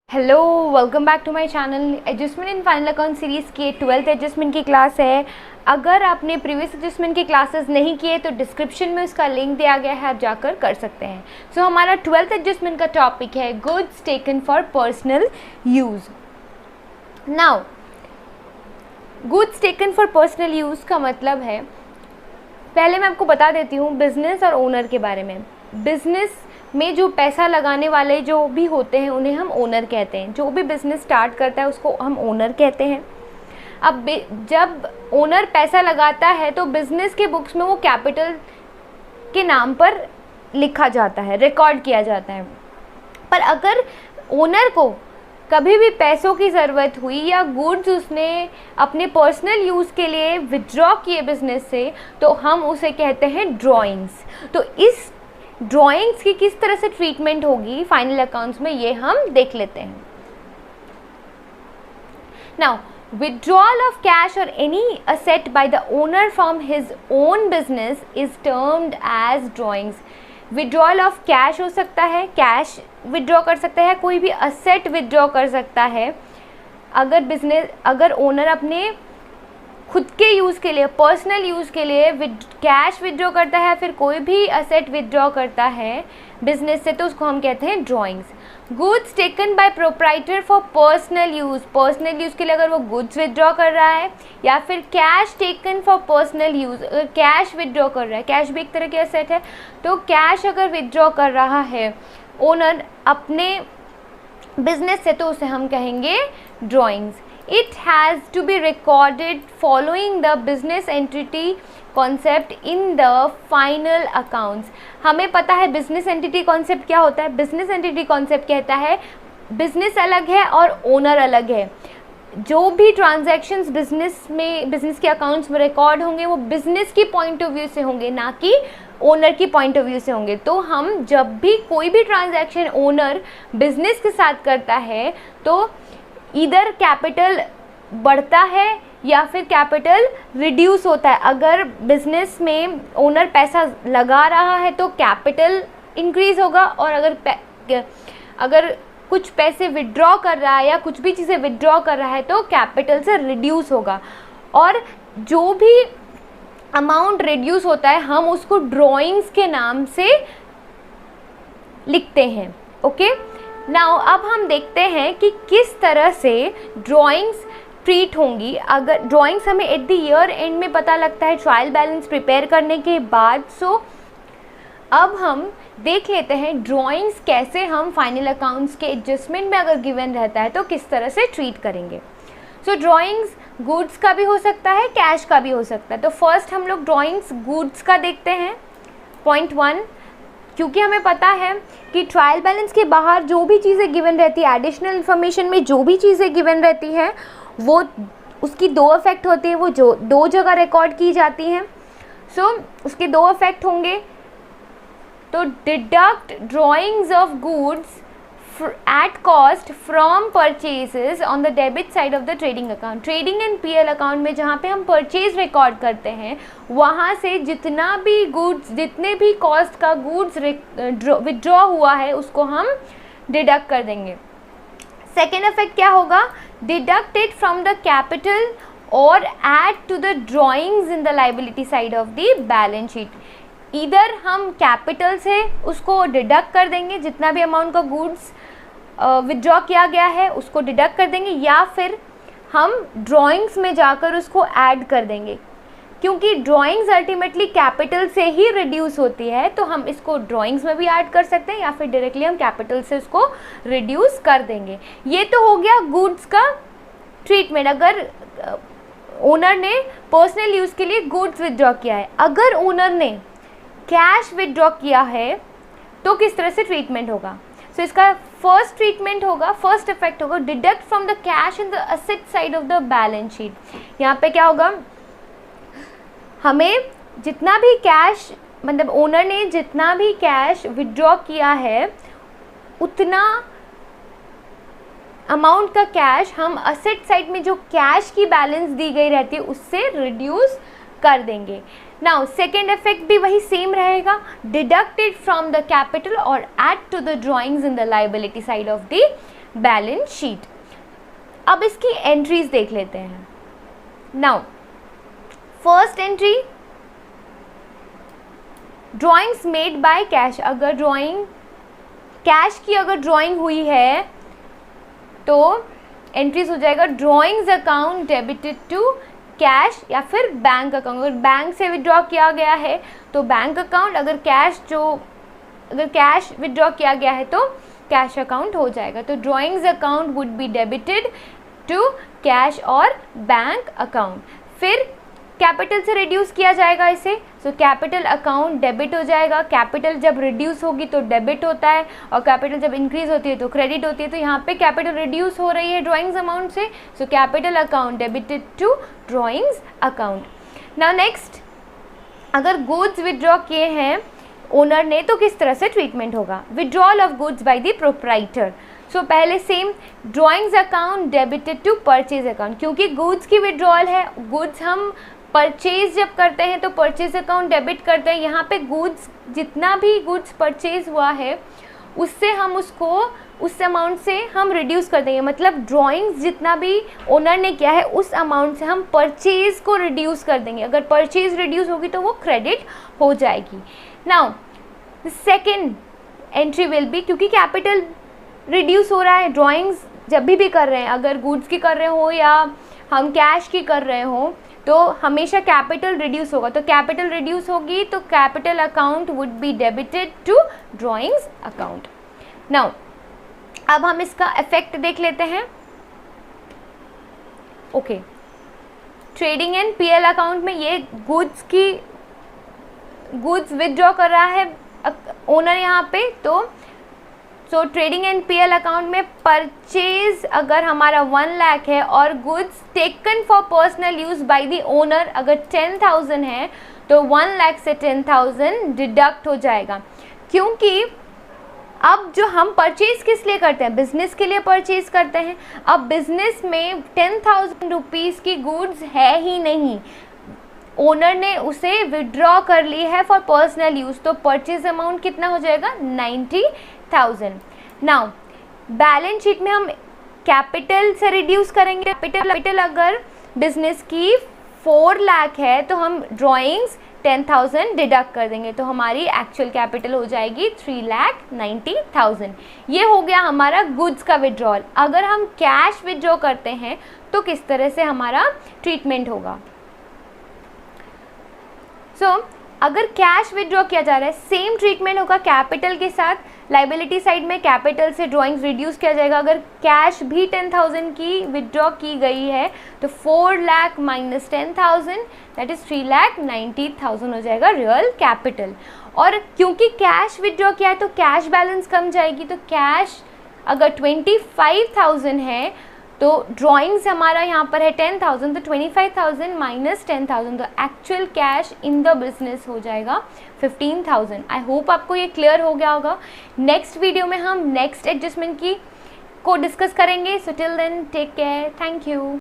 Hello, welcome back to my channel. Adjustment in final account series की 12th adjustment की class है। अगर आपने प्रीवियस एडजस्टमेंट की क्लासेस नहीं किए तो डिस्क्रिप्शन में उसका लिंक दिया गया है, आप जाकर कर सकते हैं। सो हमारा 12th एडजस्टमेंट का टॉपिक है goods taken for personal use. Now goods taken for personal use का मतलब है, पहले मैं आपको बता देती हूँ बिजनेस और ओनर के बारे में। बिजनेस में जो पैसा लगाने वाले जो भी होते हैं उन्हें हम ओनर कहते हैं। जो भी बिज़नेस स्टार्ट करता है उसको हम ओनर कहते हैं। अब जब ओनर पैसा लगाता है तो बिज़नेस के बुक्स में वो कैपिटल के नाम पर लिखा जाता है, रिकॉर्ड किया जाता है। पर अगर ओनर को कभी भी पैसों की ज़रूरत हुई या गुड्स उसने अपने पर्सनल यूज़ के लिए विड्रॉ किए बिज़नेस से, तो हम उसे कहते हैं ड्राइंग्स। तो इस ड्राइंग्स की किस तरह से ट्रीटमेंट होगी फाइनल अकाउंट्स में, ये हम देख लेते हैं। Now withdrawal of cash or any asset by the owner from his own business is termed as drawings. withdrawal of cash हो सकता है, कैश विड्रॉ कर सकता है, कोई भी असेट विड्रॉ कर सकता है। अगर ओनर अपने खुद के यूज़ के लिए, पर्सनल यूज़ के लिए कैश विड्रॉ करता है, फिर कोई भी असेट विड्रॉ करता है बिजनेस से, तो उसको हम कहते हैं drawings. Goods taken by proprietor for personal use, personal use के लिए अगर वो गुड्स विड्रॉ कर रहा है, या फिर cash taken for personal use, अगर कैश विड्रॉ कर रहा है, कैश भी एक तरह की असेट है, तो कैश अगर विड्रॉ कर रहा है ओनर अपने बिजनेस से, तो उसे हम कहेंगे drawings. It has to be recorded following the business entity concept in the final accounts. हमें पता है बिजनेस एंटिटी कॉन्सेप्ट क्या होता है। बिजनेस एंटिटी कॉन्सेप्ट कहता है बिजनेस अलग है और ओनर अलग है। जो भी ट्रांजैक्शंस बिजनेस के अकाउंट्स में रिकॉर्ड होंगे वो बिजनेस की पॉइंट ऑफ व्यू से होंगे, ना कि ओनर की पॉइंट ऑफ व्यू से होंगे। तो हम जब भी कोई भी ट्रांजैक्शन ओनर बिजनेस के साथ करता है तो इधर कैपिटल बढ़ता है या फिर कैपिटल रिड्यूस होता है। अगर बिजनेस में ओनर पैसा लगा रहा है तो कैपिटल इंक्रीज होगा, और अगर कुछ पैसे विड्रॉ कर रहा है या कुछ भी चीज़ें विड्रॉ कर रहा है तो कैपिटल से रिड्यूस होगा। और जो भी अमाउंट रिड्यूस होता है हम उसको ड्राइंग्स के नाम से लिखते हैं। ओके, नाउ अब हम देखते हैं कि किस तरह से ड्राइंग्स ट्रीट होंगी। अगर ड्राइंग्स हमें एट द ईयर एंड में पता लगता है ट्रायल बैलेंस प्रिपेयर करने के बाद। सो अब हम देख लेते हैं ड्राइंग्स कैसे हम फाइनल अकाउंट्स के एडजस्टमेंट में अगर गिवन रहता है तो किस तरह से ट्रीट करेंगे। सो ड्राइंग्स गुड्स का भी हो सकता है, कैश का भी हो सकता है। तो फर्स्ट हम लोग ड्राइंग्स गुड्स का देखते हैं। पॉइंट 1, क्योंकि हमें पता है कि ट्रायल बैलेंस के बाहर जो भी चीज़ें गिवन रहती है, एडिशनल इन्फॉर्मेशन में जो भी चीज़ें गिवन रहती हैं, वो उसकी दो इफेक्ट होती है, वो जो दो जगह रिकॉर्ड की जाती हैं। सो उसके दो इफेक्ट होंगे। तो deduct drawings of goods at cost from purchases on the debit side of the trading account. Trading and PL account में जहाँ पे हम परचेज रिकॉर्ड करते हैं वहाँ से जितना भी गुड्स, जितने भी कॉस्ट का गुड्स विड्रॉ हुआ है उसको हम डिडक्ट कर देंगे। सेकेंड इफेक्ट क्या होगा, deduct it from the capital और add to the drawings in the liability side of the balance sheet. इधर हम कैपिटल से उसको डिडक्ट कर देंगे, जितना भी अमाउंट का गुड्स विड्रॉ किया गया है उसको डिडक्ट कर देंगे, या फिर हम ड्राइंग्स में जाकर उसको ऐड कर देंगे। क्योंकि ड्राइंग्स अल्टीमेटली कैपिटल से ही रिड्यूस होती है, तो हम इसको ड्राइंग्स में भी ऐड कर सकते हैं या फिर डायरेक्टली हम कैपिटल से उसको रिड्यूस कर देंगे। ये तो हो गया गुड्स का ट्रीटमेंट। अगर ओनर ने पर्सनल यूज़ के लिए गुड्स विड्रॉ किया है, अगर ओनर ने कैश विड्रॉ किया है तो किस तरह से ट्रीटमेंट होगा। सो इसका फर्स्ट ट्रीटमेंट होगा, फर्स्ट इफेक्ट होगा deduct from the cash in the asset side of the balance sheet. यहाँ पे क्या होगा, हमें जितना भी कैश, मतलब ओनर ने जितना भी कैश विड्रॉ किया है उतना अमाउंट का कैश हम असेट साइड में जो कैश की बैलेंस दी गई रहती है उससे रिड्यूस कर देंगे। नाउ सेकेंड इफेक्ट भी वही सेम रहेगा, डिडक्टेड फ्रॉम द कैपिटल और add to the drawings in the liability side of the balance sheet. अब इसकी एंट्रीज देख लेते हैं। Now first entry, drawings made by cash. अगर ड्राइंग कैश की अगर ड्राइंग हुई है तो एंट्रीज हो जाएगा drawings account debited to cash या फिर बैंक अकाउंट। अगर बैंक से विड्रॉ किया गया है तो बैंक अकाउंट, अगर कैश विड्रॉ किया गया है तो कैश अकाउंट हो जाएगा। तो drawings account would be debited to cash और बैंक अकाउंट। फिर कैपिटल से रिड्यूस किया जाएगा इसे, सो कैपिटल अकाउंट डेबिट हो जाएगा। कैपिटल जब रिड्यूस होगी तो डेबिट होता है और कैपिटल जब इंक्रीज होती है तो क्रेडिट होती है। तो यहाँ पे कैपिटल रिड्यूस हो रही है ड्राइंग्स अमाउंट से, so capital account debited to drawings account. Now next, अगर गुड्स विड्रॉ किए हैं ओनर ने तो किस तरह से ट्रीटमेंट होगा? Withdrawal of goods by the proprietor. So पहले same drawings account debited to purchase account, क्योंकि गुड्स की विड्रॉल है, गुड्स हम परचेज जब करते हैं तो परचेज अकाउंट डेबिट करते हैं। यहाँ पे गुड्स, जितना भी गुड्स परचेज हुआ है उससे हम उसको उस अमाउंट से हम रिड्यूस कर देंगे। मतलब ड्राइंग्स जितना भी ओनर ने किया है उस अमाउंट से हम परचेज को रिड्यूस कर देंगे। अगर परचेज रिड्यूस होगी तो वो क्रेडिट हो जाएगी। Now second entry will be, क्योंकि कैपिटल रिड्यूस हो रहा है, ड्राइंग्स जब भी कर रहे हैं, अगर गुड्स की कर रहे हो या हम कैश की कर रहे हो तो हमेशा कैपिटल रिड्यूस होगा। तो कैपिटल रिड्यूस होगी तो capital account would be debited to drawings account. Now अब हम इसका इफेक्ट देख लेते हैं। Okay, trading and PL account में ये गुड्स विदड्रॉ कर रहा है ओनर यहाँ पे, तो सो ट्रेडिंग एंड पीएल अकाउंट में परचेज अगर हमारा 1 लाख है और goods taken for personal use by the owner अगर 10,000 है तो 1 लाख से 10,000 डिडक्ट हो जाएगा। क्योंकि अब जो हम परचेज किस लिए करते हैं? बिजनेस के लिए परचेज करते हैं। अब बिजनेस में 10,000 रुपीज़ की गुड्स है ही नहीं, ओनर ने उसे विड्रॉ कर ली है फॉर पर्सनल यूज़, तो परचेज अमाउंट कितना हो जाएगा? 90,000। नाउ बैलेंस शीट में हम कैपिटल से रिड्यूस करेंगे। कैपिटल अगर बिजनेस की 4 लाख है तो हम ड्राइंग्स 10,000 डिडक्ट कर देंगे, तो हमारी एक्चुअल कैपिटल हो जाएगी 3,90,000। ये हो गया हमारा गुड्स का विड्रॉल। अगर हम कैश विड्रॉ करते हैं तो किस तरह से हमारा ट्रीटमेंट होगा? अगर कैश विड्रॉ किया जा रहा है सेम ट्रीटमेंट होगा कैपिटल के साथ। लाइबिलिटी साइड में कैपिटल से ड्राइंग्स रिड्यूस किया जाएगा। अगर कैश भी 10,000 की विड्रॉ की गई है तो 4 लाख माइनस 10,000 दैट इज़ 3,90,000 हो जाएगा रियल कैपिटल। और क्योंकि कैश विड्रॉ किया है तो कैश बैलेंस कम जाएगी, तो कैश अगर 25,000 है तो ड्राइंग्स हमारा यहाँ पर है 10,000, तो 25,000 माइनस 10,000 तो actual cash in the business हो जाएगा 15,000। आई होप आपको ये क्लियर हो गया होगा। नेक्स्ट वीडियो में हम नेक्स्ट एडजस्टमेंट को डिस्कस करेंगे। So till then take care, thank you.